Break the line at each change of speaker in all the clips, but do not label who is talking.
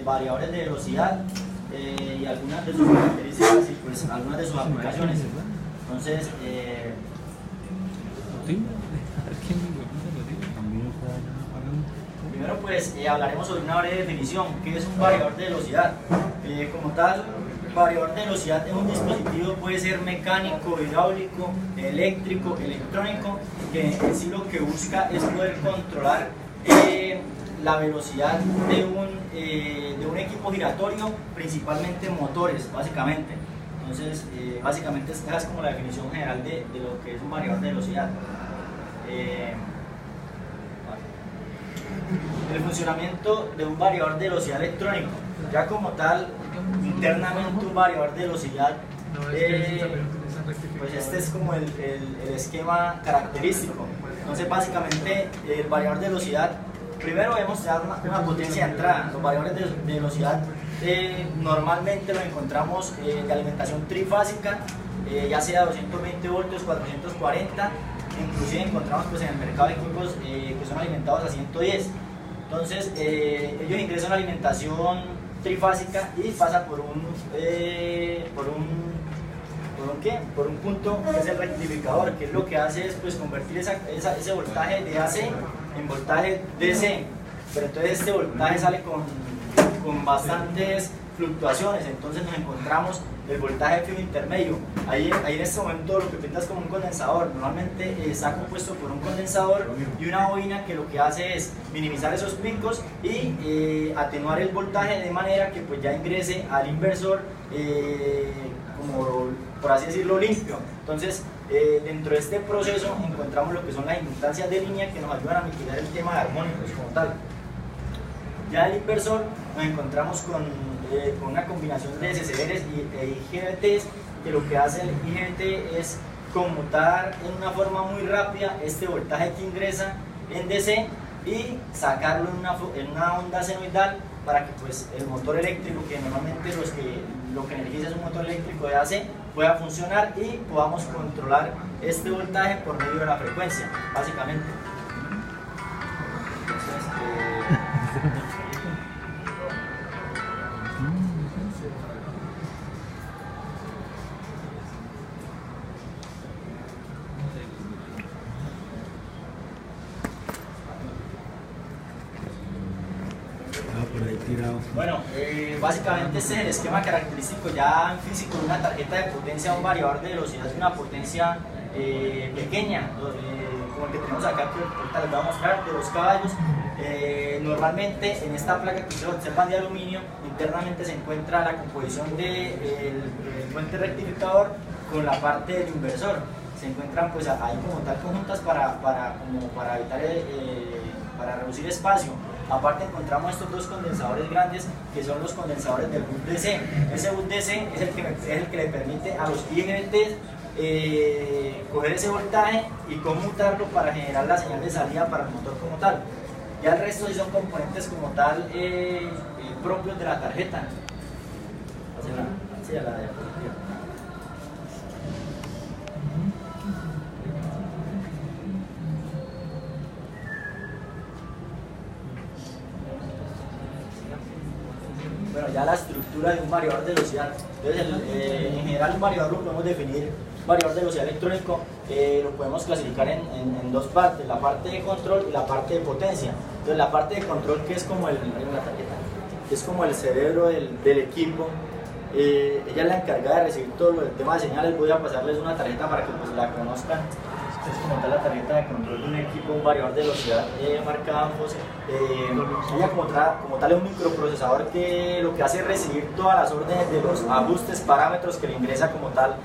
variadores de velocidad y algunas de sus características y pues algunas de sus aplicaciones. Entonces, primero pues hablaremos sobre una breve definición. ¿Qué es un variador de velocidad? Como tal, variador de velocidad es un dispositivo, puede ser mecánico, hidráulico, eléctrico, electrónico, que en sí lo que busca es poder controlar la velocidad de un equipo giratorio, principalmente motores, básicamente. Entonces, básicamente esta es como la definición general de lo que es un variador de velocidad. El funcionamiento de un variador de velocidad electrónico. Ya como tal, internamente un variador de velocidad, pues este es como el esquema característico. Entonces básicamente el variador de velocidad, primero debemos dar una potencia de entrada. Los variadores de velocidad normalmente los encontramos de alimentación trifásica, ya sea 220 voltios, 440, inclusive encontramos pues, en el mercado equipos que son alimentados a 110. Entonces ellos ingresan a alimentación trifásica y pasa por un punto que es el rectificador, que es lo que hace es pues convertir ese voltaje de AC en voltaje DC, pero entonces este voltaje sale con bastantes fluctuaciones. Entonces nos encontramos el voltaje fijo intermedio. Ahí en este momento lo que pintas como un condensador, normalmente está compuesto por un condensador y una bobina que lo que hace es minimizar esos picos y atenuar el voltaje de manera que pues ya ingrese al inversor como por así decirlo limpio. Entonces dentro de este proceso encontramos lo que son las inductancias de línea que nos ayudan a mitigar el tema de armónicos como tal. Ya el inversor nos encontramos con una combinación de SCRs e IGBTs, que lo que hace el IGBT es conmutar en una forma muy rápida este voltaje que ingresa en DC y sacarlo en una onda senoidal para que pues, el motor eléctrico, que normalmente lo que energiza es un motor eléctrico de AC, pueda funcionar y podamos controlar este voltaje por medio de la frecuencia, básicamente. Entonces, bueno, básicamente este es el esquema característico ya en físico de una tarjeta de potencia, un variador de velocidad de una potencia pequeña, como el que tenemos acá, que ahorita les voy a mostrar, de 2 caballos. Normalmente en esta placa que ustedes observan de aluminio, internamente se encuentra la composición del puente rectificador con la parte del inversor. Se encuentran pues ahí como tal conjuntas para evitar para reducir espacio. Aparte encontramos estos 2 condensadores grandes que son los condensadores del bus DC. Ese bus DC es el que le permite a los IGBTs coger ese voltaje y conmutarlo para generar la señal de salida para el motor como tal. Ya el resto sí son componentes como tal propios de la tarjeta. Hacia la diapositiva. Bueno, ya la estructura de un variador de velocidad. Entonces, en general un variador lo podemos definir, variador de velocidad electrónico, lo podemos clasificar en 2 partes, la parte de control y la parte de potencia. Entonces la parte de control, que es como el cerebro del equipo, ella es la encargada de recibir todo el tema de señales. Voy a pasarles una tarjeta para que pues, la conozcan. Esta es como tal la tarjeta de control de un equipo, un variador de velocidad marca Danfoss. Ella como tal es un microprocesador que lo que hace es recibir todas las órdenes de los ajustes, parámetros que le ingresa como tal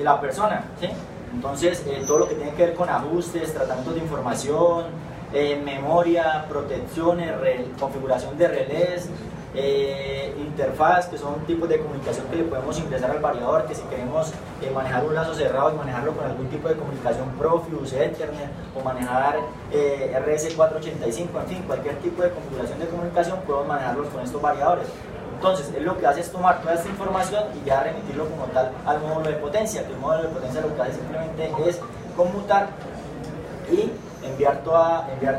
la persona, ¿sí? Entonces todo lo que tiene que ver con ajustes, tratamientos de información, memoria, protecciones, configuración de relés, interfaz, que son tipos de comunicación que le podemos ingresar al variador, que si queremos manejar un lazo cerrado y manejarlo con algún tipo de comunicación Profibus, Ethernet o manejar RS485, en fin, cualquier tipo de configuración de comunicación podemos manejarlos con estos variadores. Entonces, él lo que hace es tomar toda esta información y ya remitirlo como tal al módulo de potencia, que el módulo de potencia lo que hace simplemente es conmutar y enviar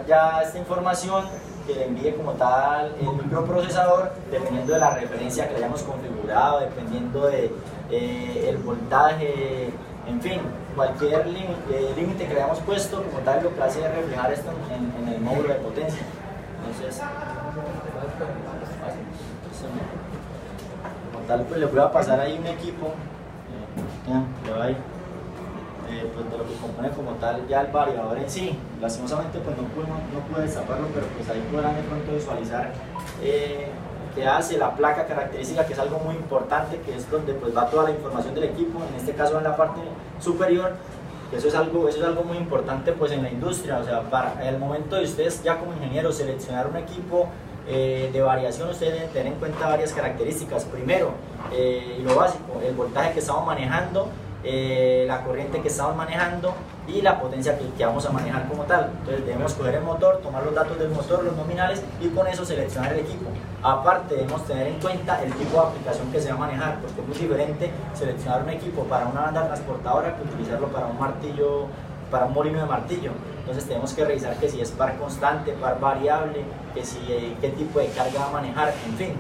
ya esta información que le envíe como tal el microprocesador, dependiendo de la referencia que le hayamos configurado, dependiendo de el voltaje, en fin, cualquier límite que le hayamos puesto, como tal lo que hace es reflejar esto en el módulo de potencia. Entonces, como tal, pues le voy a pasar ahí un equipo, le voy a ir, pues de lo que compone como tal ya el variador en sí. Lastimosamente pues no pude destaparlo, pero pues ahí podrán de pronto visualizar qué hace la placa característica, que es algo muy importante, que es donde pues va toda la información del equipo, en este caso en la parte superior. Eso es algo muy importante pues en la industria. O sea, para el momento de ustedes ya como ingenieros seleccionar un equipo de variación, ustedes deben tener en cuenta varias características. Primero, lo básico, el voltaje que estamos manejando, la corriente que estamos manejando y la potencia que vamos a manejar como tal. Entonces debemos coger el motor, tomar los datos del motor, los nominales, y con eso seleccionar el equipo. Aparte debemos tener en cuenta el tipo de aplicación que se va a manejar, porque es muy diferente seleccionar un equipo para una banda transportadora que utilizarlo para un martillo, para un molino de martillo. Entonces tenemos que revisar que si es par constante, par variable, que si, qué tipo de carga va a manejar, en fin.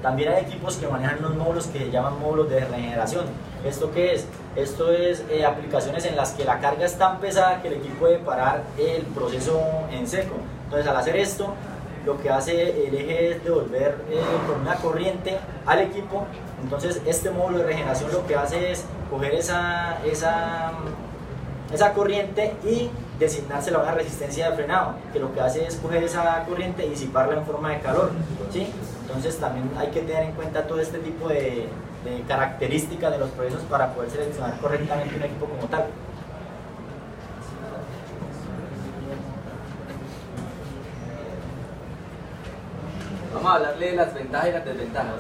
También hay equipos que manejan unos módulos que se llaman módulos de regeneración. ¿Esto qué es? Esto es aplicaciones en las que la carga es tan pesada que el equipo puede parar el proceso en seco. Entonces, al hacer esto, lo que hace el eje es devolver con una corriente al equipo. Entonces, este módulo de regeneración lo que hace es coger esa corriente y designársela a una resistencia de frenado, que lo que hace es coger esa corriente y disiparla en forma de calor, ¿sí? Entonces también hay que tener en cuenta todo este tipo de características de los procesos para poder seleccionar correctamente un equipo como tal.
Vamos a hablarle de las ventajas y las desventajas.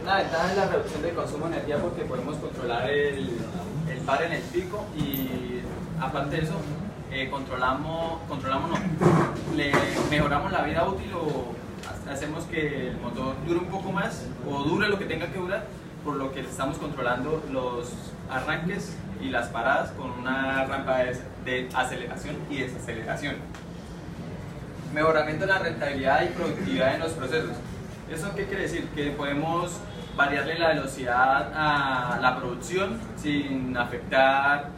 Una ventaja es la reducción del consumo de energía, porque podemos controlar el par en el pico, y aparte de eso mejoramos la vida útil, o hacemos que el motor dure un poco más o dure lo que tenga que durar, por lo que estamos controlando los arranques y las paradas con una rampa de aceleración y desaceleración. Mejoramiento de la rentabilidad y productividad en los procesos. ¿Eso qué quiere decir? Que podemos variarle la velocidad a la producción sin afectar,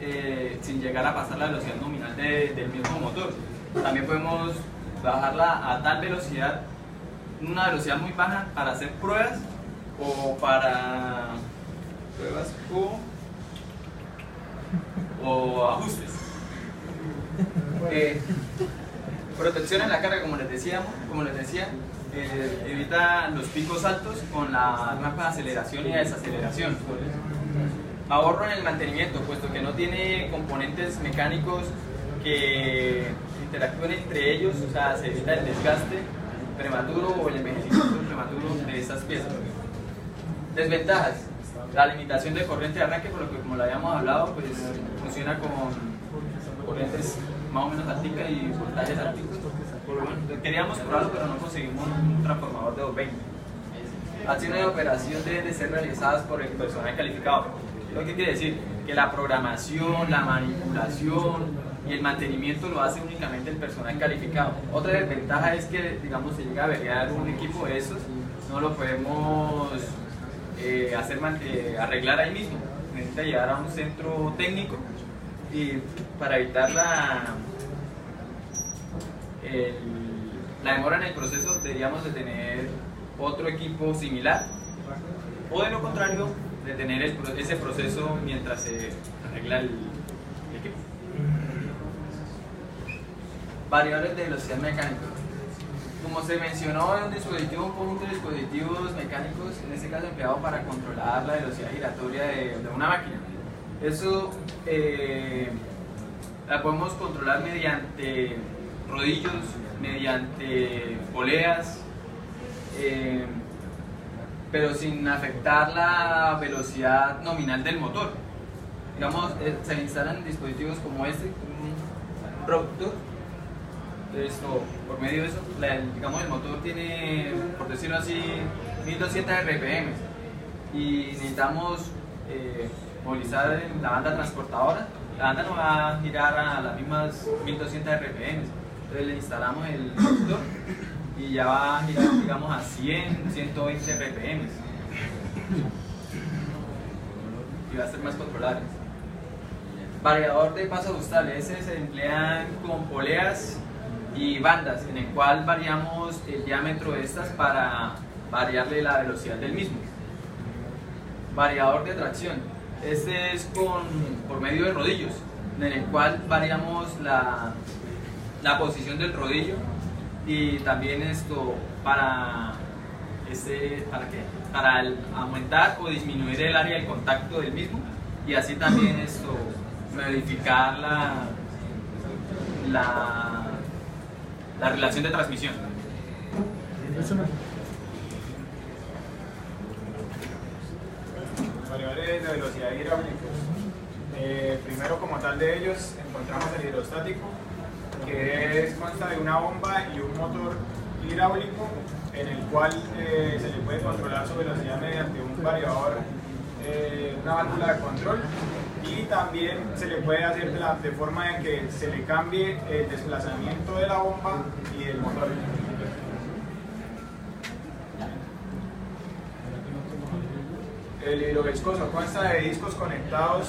sin llegar a pasar la velocidad nominal del mismo motor. También podemos bajarla a tal velocidad, una velocidad muy baja, para hacer pruebas o para pruebas o ajustes. Protección en la carga, como les decía, evita los picos altos con la rampa de aceleración y de desaceleración. Ahorro en el mantenimiento, puesto que no tiene componentes mecánicos que interactúen entre ellos, o sea, se evita el desgaste prematuro o el envejecimiento prematuro de esas piezas. Desventajas: la limitación de corriente de arranque, por lo que, como lo habíamos hablado, pues funciona con corrientes más o menos alticas y voltajes alticos. Queríamos probarlo, pero no conseguimos un transformador de 220. Acciones de operación deben de ser realizadas por el personal calificado. ¿Lo que quiere decir? Que la programación, la manipulación y el mantenimiento lo hace únicamente el personal calificado. Otra desventaja es que, digamos, si llega a averiar un equipo de esos, no lo podemos arreglar ahí mismo. Necesita llegar a un centro técnico, y para evitar la demora en el proceso deberíamos de tener otro equipo similar, o de lo contrario detener ese proceso mientras se arregla el equipo. Variables de velocidad mecánica. Como se mencionó, un conjunto de dispositivos mecánicos, en este caso empleado para controlar la velocidad giratoria de una máquina. Eso la podemos controlar mediante rodillos, mediante poleas, pero sin afectar la velocidad nominal del motor. Digamos, se instalan dispositivos como este, un productor. Esto, por medio de eso, digamos, el motor tiene, por decirlo así, 1200 RPM, y necesitamos movilizar la banda transportadora. La banda no va a girar a las mismas 1200 RPM, Entonces le instalamos el motor y ya va a girar, digamos, a 100, 120 RPM y va a ser más controlable. Variador de paso ajustable, ese se emplean con poleas y bandas, en el cual variamos el diámetro de estas para variarle la velocidad del mismo. Variador de tracción, este es por medio de rodillos, en el cual variamos la posición del rodillo y también esto para aumentar o disminuir el área de contacto del mismo y así también esto modificar la relación de transmisión.
Variadores de velocidad hidráulicos. Primero, como tal de ellos, encontramos el hidrostático, que consta de una bomba y un motor hidráulico en el cual se le puede controlar su velocidad mediante un variador, una válvula de control, y también se le puede hacer de forma en que se le cambie el desplazamiento de la bomba y del motor. El hidroviscoso consta de discos conectados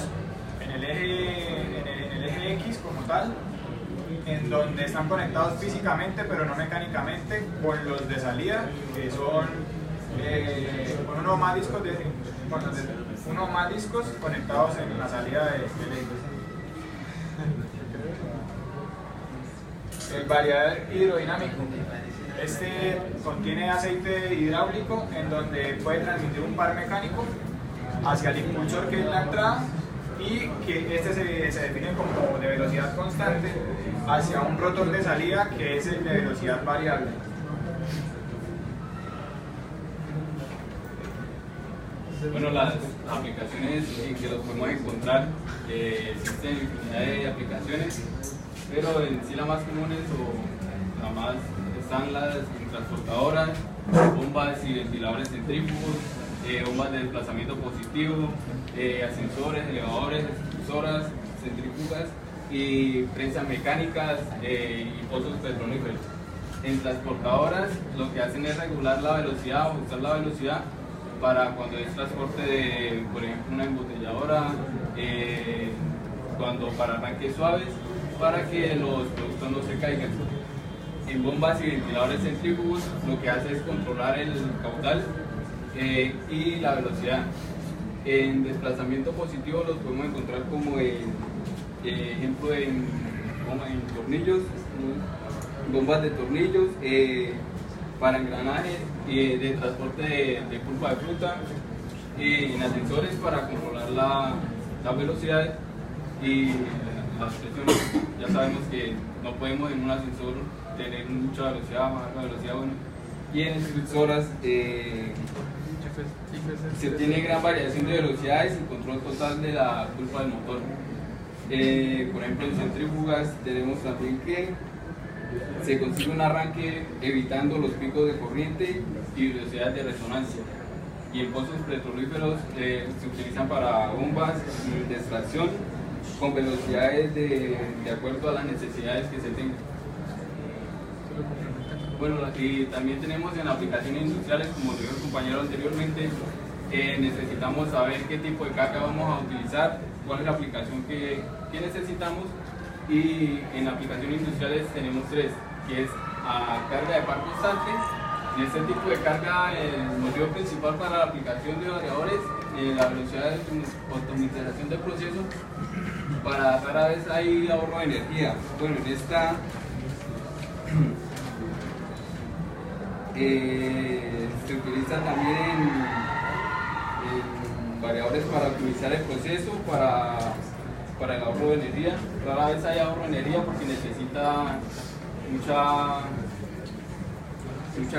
en el eje X como tal, en donde están conectados físicamente pero no mecánicamente con los de salida, que son con uno o más discos conectados en la salida del eje. El variador hidrodinámico. Este contiene aceite hidráulico en donde puede transmitir un par mecánico hacia el impulsor, que es la entrada, y que este se define como de velocidad constante hacia un rotor de salida, que es el de velocidad variable.
Bueno, las aplicaciones que los podemos encontrar, existen infinidad de aplicaciones, pero en sí las más comunes o la más están las transportadoras, bombas y ventiladores centrífugos, bombas de desplazamiento positivo, ascensores, elevadores, expulsoras, centrífugas y prensas mecánicas y pozos petrolíferos. En transportadoras lo que hacen es regular la velocidad, ajustar la velocidad para cuando es transporte de, por ejemplo, una embotelladora, para arranques suaves, para que los productos no se caigan. En bombas y ventiladores centrífugos lo que hace es controlar el caudal y la velocidad. En desplazamiento positivo los podemos encontrar como ejemplo en tornillos, bombas de tornillos, para engranajes de transporte de pulpa de fruta, en ascensores para controlar la velocidad y las presiones. Ya sabemos que no podemos en un ascensor tener mucha velocidad, baja velocidad, bueno. Y en expulsoras se tiene gran variación de velocidades y control total de la pulpa del motor. Por ejemplo, en centrífugas tenemos también que se consigue un arranque evitando los picos de corriente y velocidades de resonancia. Y en pozos petrolíferos se utilizan para bombas de extracción con velocidades de acuerdo a las necesidades que se tengan. Bueno, y también tenemos en aplicaciones industriales, como dijo el compañero anteriormente, necesitamos saber qué tipo de carga vamos a utilizar, cuál es la aplicación que necesitamos, y en aplicaciones industriales tenemos tres, que es carga de par constante. En este tipo de carga el motivo principal para la aplicación de variadores, la velocidad de optimización del proceso, para rara vez hay ahorro de energía. Bueno, en esta se utiliza también en variadores para optimizar el proceso, para el ahorro de energía. Rara vez hay ahorro de energía porque necesita mucha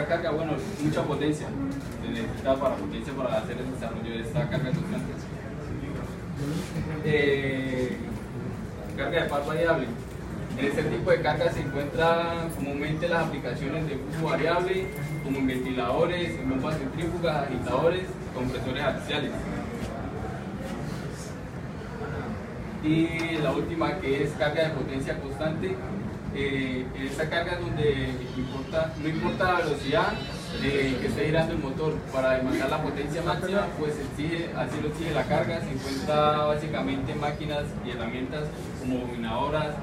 carga, bueno, mucha potencia. Se necesita potencia para hacer el desarrollo de esta carga constante. Carga de par variable. En este tipo de carga se encuentran comúnmente las aplicaciones de flujo variable, como en ventiladores, en bombas centrífugas, agitadores, compresores axiales. Y la última, que es carga de potencia constante, en esta carga es donde no importa la velocidad que esté girando el motor, para demandar la potencia máxima, pues así lo exige la carga. Se encuentra básicamente máquinas y herramientas como dominadoras,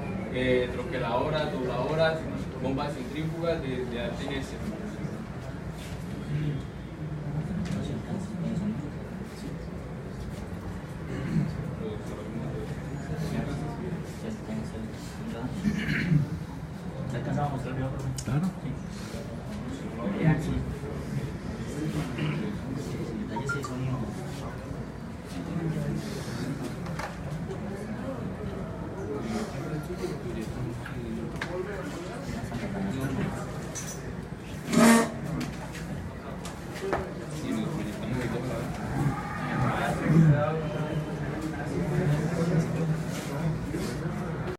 troqueladoras, dobladoras, bombas centrífugas de alta inercia.
¿Se alcanzaba a mostrar el video?
Claro.
Aquí. Detalles y sonido.